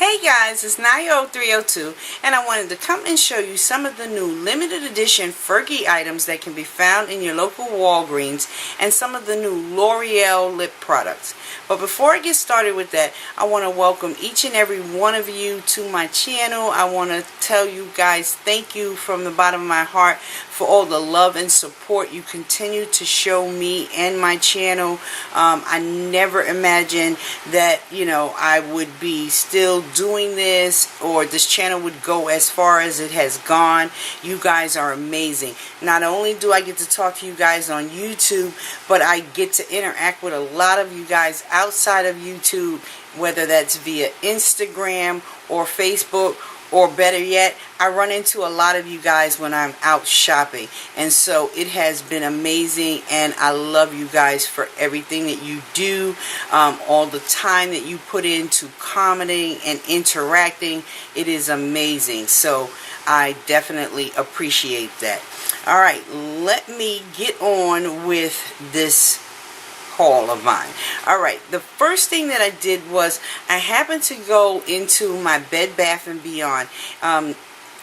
Hey guys, it's Nio302 and I wanted to come and show you some of the new limited edition Fergie items that can be found in your local Walgreens and some of the new L'Oreal lip products. But before I get started with that, I want to welcome each and every one of you to my channel. I want to tell you guys thank you from the bottom of my heart for all the love and support you continue to show me and my channel. I never imagined that, I would be still doing this or this channel would go as far as it has gone. You guys are amazing. Not only do I get to talk to you guys on YouTube, but I get to interact with a lot of you guys outside of YouTube, whether that's via Instagram or Facebook, or better yet, I run into a lot of you guys when I'm out shopping. And so it has been amazing, and I love you guys for everything that you do, all the time that you put into commenting and interacting. It is amazing. So I definitely appreciate that. All right, let me get on with this haul of mine. Alright, the first thing that I did was I happened to go into my Bed Bath & Beyond.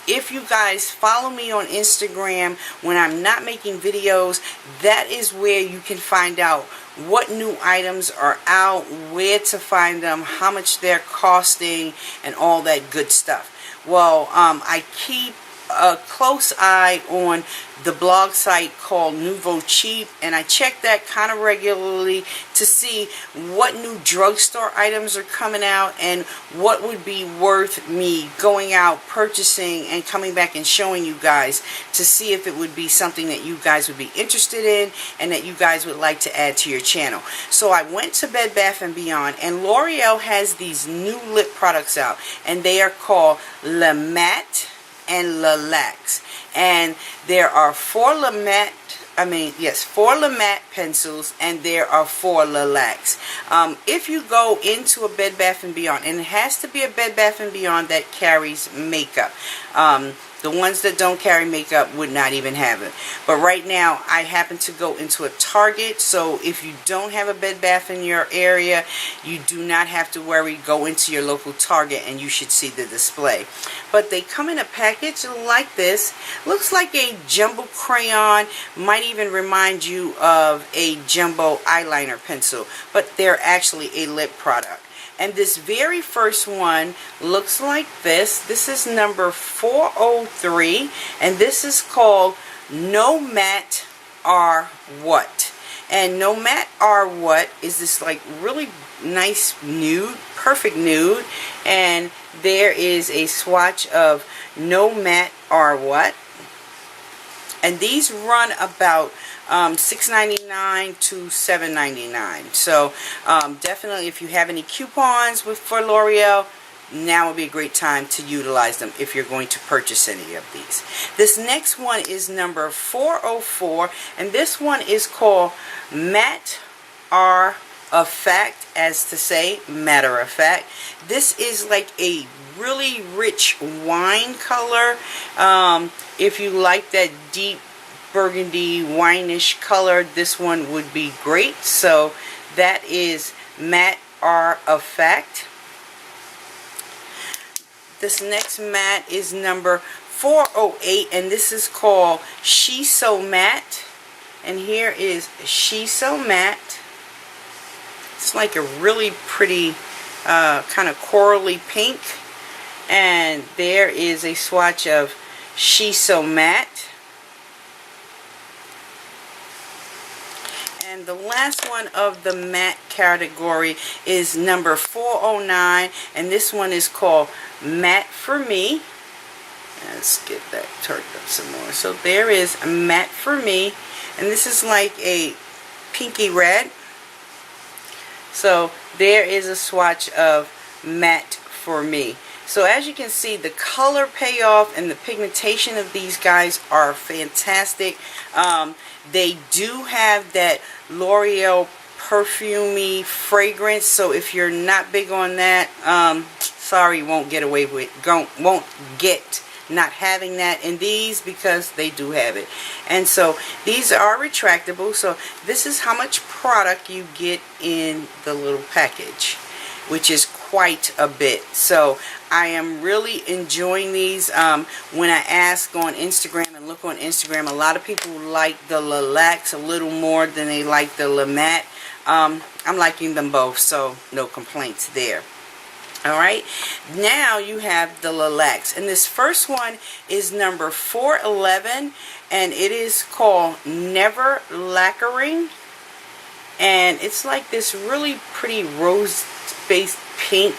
If you guys follow me on Instagram when I'm not making videos, that is where you can find out what new items are out, where to find them, how much they're costing, and all that good stuff. Well, I keep a close eye on the blog site called Nouveau Cheap, and I check that kind of regularly to see what new drugstore items are coming out and what would be worth me going out purchasing and coming back and showing you guys to see if it would be something that you guys would be interested in and that you guys would like to add to your channel. So I went to Bed Bath & Beyond, and L'Oreal has these new lip products out, and they are called LACQUE and LACQUE, and there are four La Matte pencils, and there are four LACQUEs. If you go into a Bed Bath & Beyond, and it has to be a Bed Bath & Beyond that carries makeup. The ones that don't carry makeup would not even have it. But right now, I happen to go into a Target, so if you don't have a Bed Bath in your area, you do not have to worry. Go into your local Target and you should see the display. But they come in a package like this. Looks like a jumbo crayon. Might even remind you of a jumbo eyeliner pencil, but they're actually a lip product. And this very first one looks like this. This is number 403, and this is called No Matte Are What. And No Matte Are What is this like really nice nude, perfect nude, and there is a swatch of No Matte Are What. And these run about $6.99 to $7.99. So definitely, if you have any coupons for L'Oreal, now would be a great time to utilize them if you're going to purchase any of these. This next one is number 404, and this one is called Matte Are Effect, as to say, matter of fact. This is like a really rich wine color. If you like that deep burgundy wine-ish color, this one would be great. So that is Matte Are Effect. This next matte is number 408, and this is called She's So Matte. And here is She's So Matte. It's like a really pretty kind of corally pink. And there is a swatch of She's So Matte. And the last one of the matte category is number 409, and this one is called Matte For Me. Let's get that turned up some more. So there is Matte For Me, and this is like a pinky red. So there is a swatch of Matte For Me. So as you can see, the color payoff and the pigmentation of these guys are fantastic. They do have that L'Oreal perfumey fragrance, so if you're not big on that, sorry, won't get not having that in these, because they do have it. And so these are retractable, so this is how much product you get in the little package, which is quite a bit. So I am really enjoying these. When I ask on Instagram and look on Instagram, a lot of people like the LACQUE a little more than they like the LACQUE. I'm liking them both, so no complaints there. Alright, now you have the LACQUE, and this first one is number 411, and it is called Never Lacquering, and it's like this really pretty rose-based pink,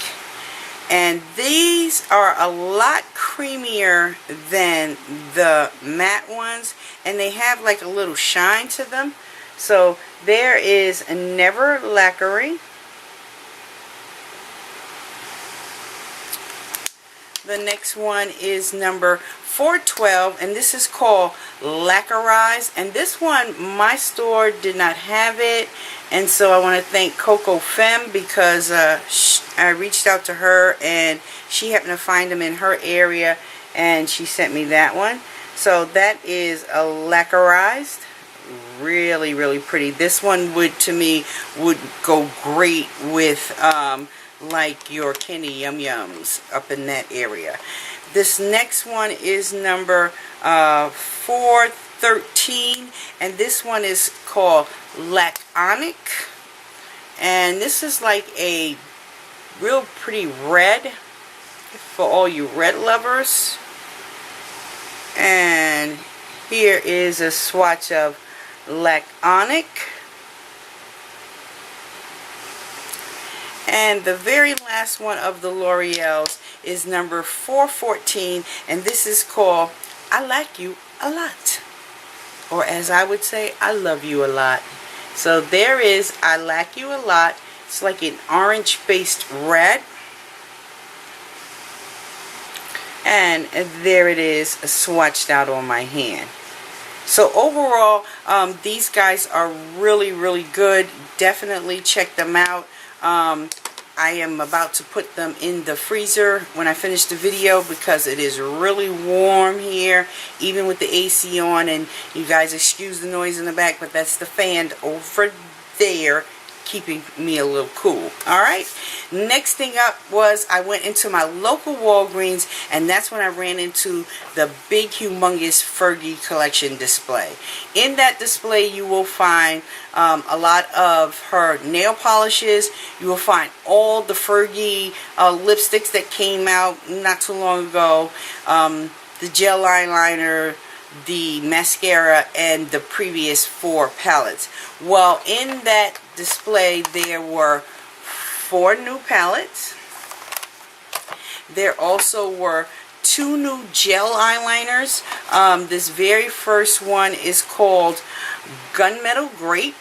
and these are a lot creamier than the matte ones, and they have like a little shine to them. So there is Never Lacquering. The next one is number 412, and this is called Lacquerize, and this one my store did not have it, and so I want to thank Coco Femme because I reached out to her and she happened to find them in her area and she sent me that one. So that is a Lacquerized. Really, really pretty. This one would, to me, would go great with like your candy yum yums up in that area. This next one is number 413, and this one is called LACQUE, and this is like a real pretty red for all you red lovers. And here is a swatch of LACQUE. And the very last one of the L'Oreal's is number 414, and this is called I Like You a Lot, or as I would say, I love you a lot. So there is I Like You a Lot. It's like an orange based red, and there it is swatched out on my hand. So overall, these guys are really, really good. Definitely check them out. I am about to put them in the freezer when I finish the video because it is really warm here, even with the AC on, and you guys excuse the noise in the back, but that's the fan over there keeping me a little cool. Alright, next thing up was I went into my local Walgreens, and that's when I ran into the big humongous Fergie collection display. In that display you will find a lot of her nail polishes. You will find all the Fergie lipsticks that came out not too long ago, the gel eyeliner, the mascara, and the previous 4 palettes. Well, in that display there were 4 new palettes. There also were 2 new gel eyeliners. This very first one is called Gunmetal Grape.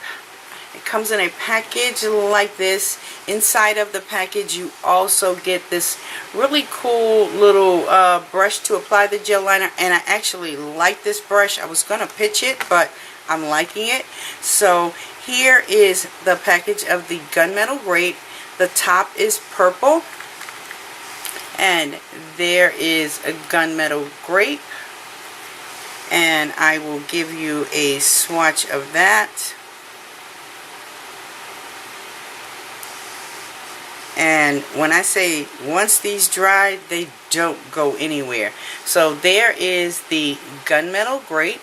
It comes in a package like this. Inside of the package you also get this really cool little brush to apply the gel liner, and I actually like this brush. I was going to pitch it, but I'm liking it. So here is the package of the Gunmetal Grape. The top is purple, and there is a Gunmetal Grape, and I will give you a swatch of that. And when I say once these dry, they don't go anywhere. So there is the Gunmetal Grape.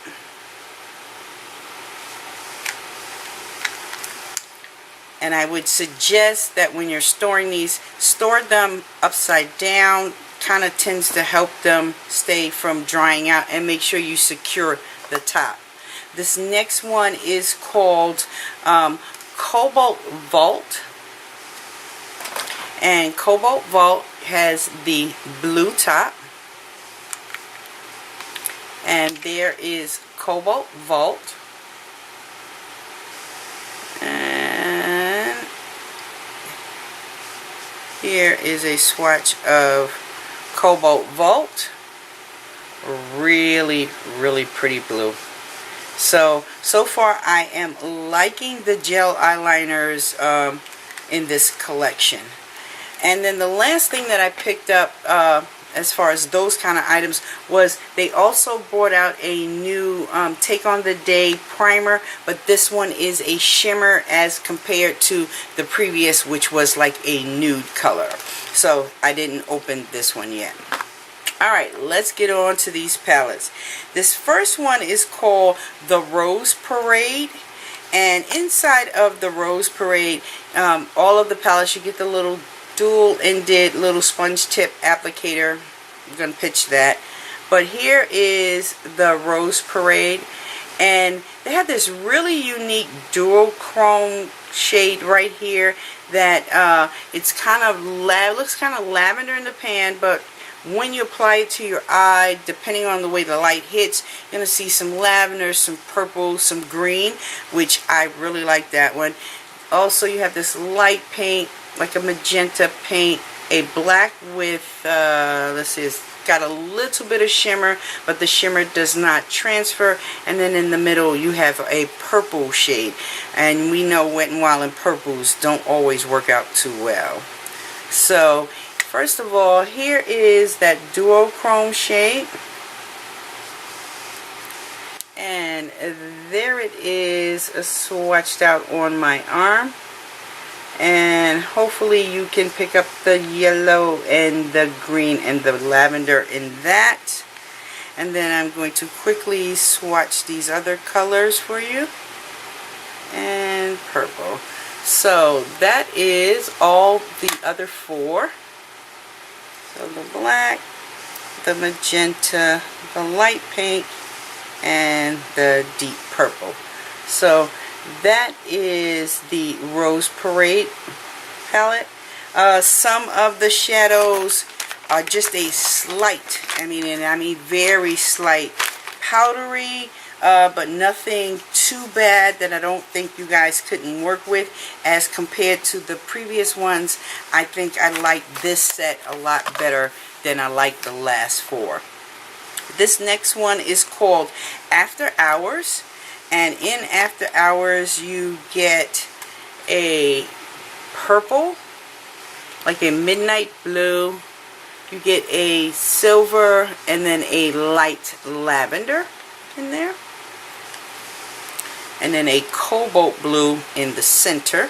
And I would suggest that when you're storing these, store them upside down. Kind of tends to help them stay from drying out, and make sure you secure the top. This next one is called Cobalt Vault. And Cobalt Vault has the blue top. And there is Cobalt Vault. And here is a swatch of Cobalt Vault. Really, really pretty blue. So far I am liking the gel eyeliners in this collection. And then the last thing that I picked up as far as those kind of items was they also brought out a new Take on the Day primer, but this one is a shimmer as compared to the previous, which was like a nude color. So I didn't open this one yet. Alright, let's get on to these palettes. This first one is called the Rose Parade. And inside of the Rose Parade, all of the palettes, you get the little dual-ended little sponge tip applicator. I'm going to pitch that. But here is the Rose Parade. And they have this really unique duochrome shade right here that it's kind of looks kind of lavender in the pan, but when you apply it to your eye, depending on the way the light hits, you're going to see some lavender, some purple, some green, which I really like that one. Also, you have this light pink, like a magenta pink, a black with, let's see, it's got a little bit of shimmer, but the shimmer does not transfer. And then in the middle, you have a purple shade. And we know Wet n Wild and purples don't always work out too well. So, first of all, here is that duochrome shade. And there it is swatched out on my arm. And hopefully you can pick up the yellow and the green and the lavender in that. And then I'm going to quickly swatch these other colors for you. And purple. So that is all the other four. So the black, the magenta, the light pink, and the deep purple. So that is the Rose Parade palette. Some of the shadows are just a slight, I mean very slight powdery, but nothing too bad that I don't think you guys couldn't work with. As compared to the previous ones, I think I like this set a lot better than I like the last four. This next one is called After Hours. And in After Hours, you get a purple, like a midnight blue. You get a silver and then a light lavender in there. And then a cobalt blue in the center.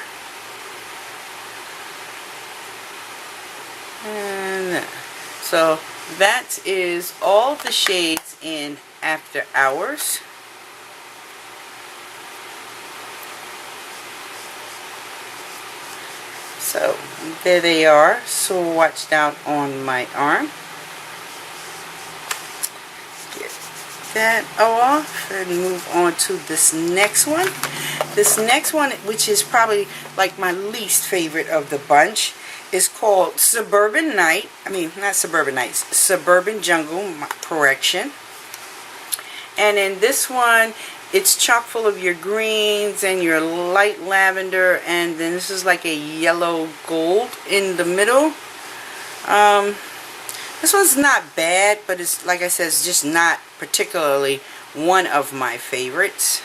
And so that is all the shades in After Hours. So there they are, swatched out on my arm. Get that off and move on to this next one. This next one, which is probably like my least favorite of the bunch, is called Suburban Night. I mean, not Suburban Nights, Suburban Jungle, correction. And in this one, it's chock full of your greens and your light lavender, and then this is like a yellow gold in the middle. This one's not bad, but it's, like I said, it's just not particularly one of my favorites.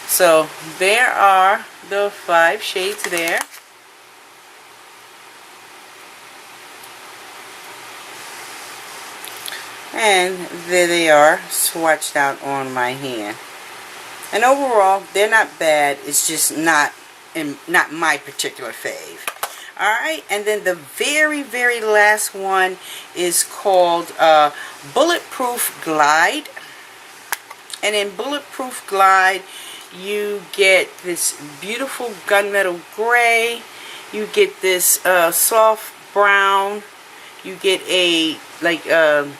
So there are the 5 shades there. And there they are, swatched out on my hand. And overall, they're not bad. It's just not my particular fave. Alright, and then the very, very last one is called Bulletproof Glide. And in Bulletproof Glide, you get this beautiful gunmetal gray. You get this soft brown. You get a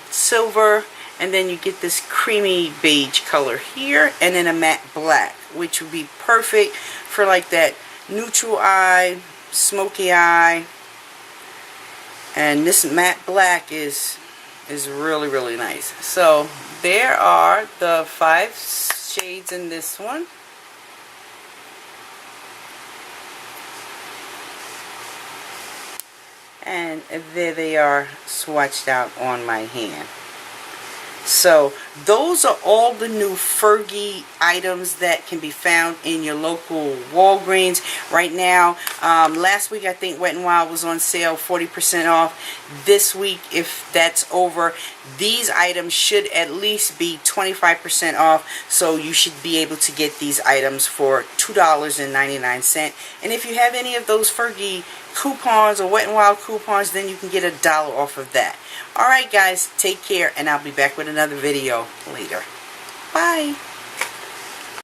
silver, and then you get this creamy beige color here, and then a matte black, which would be perfect for like that neutral eye, smoky eye. And this matte black is really, really nice. So there are the 5 shades in this one. And there they are, swatched out on my hand. So those are all the new Fergie items that can be found in your local Walgreens. right now. Last week I think Wet n Wild was on sale 40% off. This week, if that's over, these items should at least be 25% off, so you should be able to get these items for $2.99. And if you have any of those Fergie coupons or Wet n Wild coupons, then you can get $1 off of that. Alright guys, take care, and I'll be back with another video later. Bye.